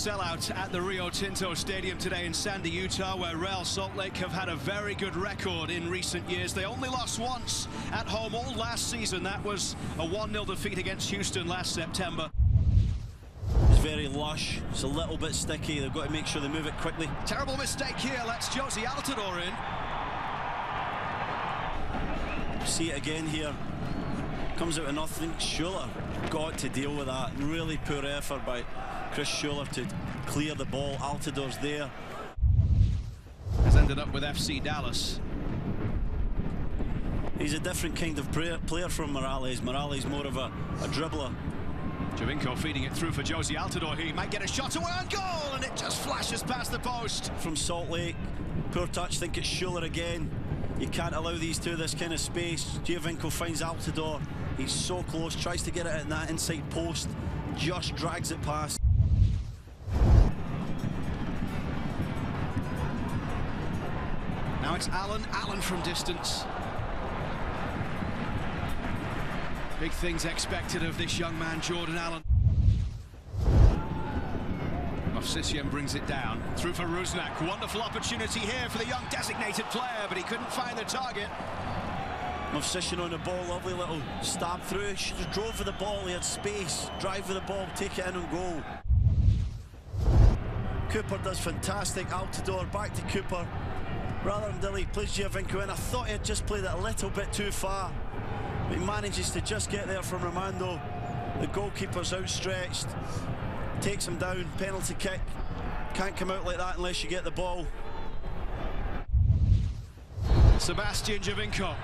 sellout at the Rio Tinto Stadium today in Sandy, Utah, where Real Salt Lake have had a very good record in recent years. They only lost once at home all last season. That was a 1-0 defeat against Houston last September. It's very lush, it's a little bit sticky, they've got to make sure they move it quickly. Terrible mistake here, lets Josie Altidore in. See it again here, comes out of nothing. Schuller got to deal with that. Really poor effort by Chris Schuller to clear the ball. Altidore's there. Has ended up with FC Dallas. He's a different kind of player from Morales. Morales more of a dribbler. Giovinco feeding it through for Josie Altidore. He might get a shot away on goal, and it just flashes past the post. From Salt Lake, poor touch. Think it's Schuller again. You can't allow these two this kind of space. Giovinco finds Altidore. He's so close, tries to get it in that inside post, just drags it past. Now it's Allen from distance. Big things expected of this young man, Jordan Allen. Movsisyan brings it down, through for Rusnak. Wonderful opportunity here for the young designated player, but he couldn't find the target. Movsisyan on the ball, lovely little stab through. He should have drove for the ball, he had space. Drive for the ball, take it in and goal. Cooper does fantastic. Altidore back to Cooper. Rather than delay, plays Giovinco in. I thought he had just played it a little bit too far, but he manages to just get there from Romando. The goalkeeper's outstretched, takes him down, penalty kick. Can't come out like that unless you get the ball. Sebastian Giovinco.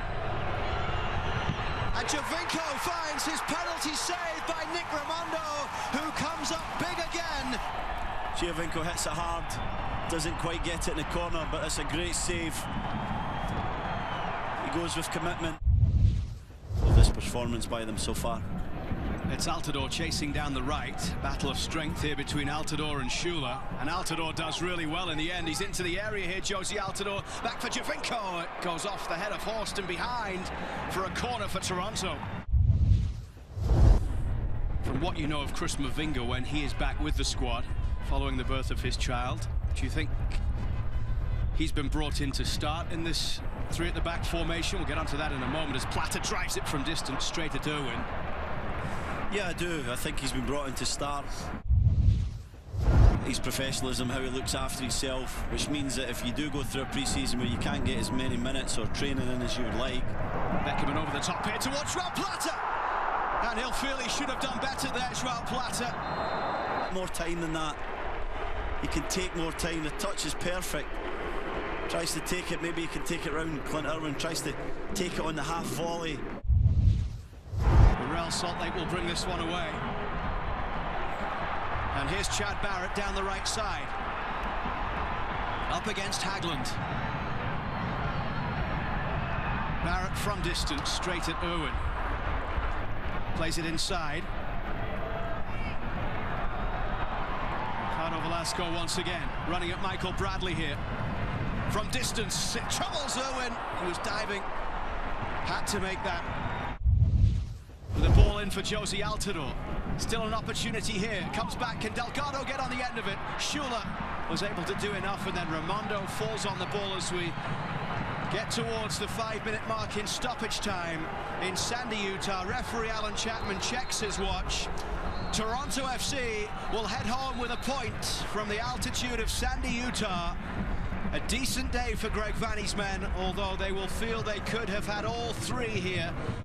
And Giovinco finds his penalty saved by Nick Romando, who comes up big again. Giovinco hits it hard, doesn't quite get it in the corner, but it's a great save. He goes with commitment. Of this performance by them so far. It's Altidore chasing down the right. Battle of strength here between Altidore and Schuller. And Altidore does really well in the end. He's into the area here, Josie Altidore. Back for Giovinco. It goes off the head of Horst and behind for a corner for Toronto. From what you know of Chris Mavinga when he is back with the squad, following the birth of his child, do you think he's been brought in to start in this three at the back formation? We'll get onto that in a moment as Plata drives it from distance straight at Irwin. Yeah, I do. I think he's been brought in to start. His professionalism, how he looks after himself, which means that if you do go through a pre-season where you can't get as many minutes or training in as you would like. Beckerman over the top here towards Joao Plata. And he'll feel he should have done better there, Joao Plata. More time than that. He can take more time. The touch is perfect. Tries to take it, maybe he can take it round. Clint Irwin tries to take it on the half volley. Real Salt Lake will bring this one away. And here's Chad Barrett down the right side. Up against Hagland. Barrett from distance, straight at Irwin. Plays it inside. Ricardo Velasco once again, running at Michael Bradley here. From distance, it troubles Irwin. He was diving. Had to make that. With the ball in for Josie Altidore. Still an opportunity here. Comes back. Can Delgado get on the end of it? Schuller was able to do enough, and then Romando falls on the ball as we get towards the 5-minute mark in stoppage time in Sandy, Utah. Referee Alan Chapman checks his watch. Toronto FC will head home with a point from the altitude of Sandy, Utah. A decent day for Greg Vanney's men, although they will feel they could have had all three here.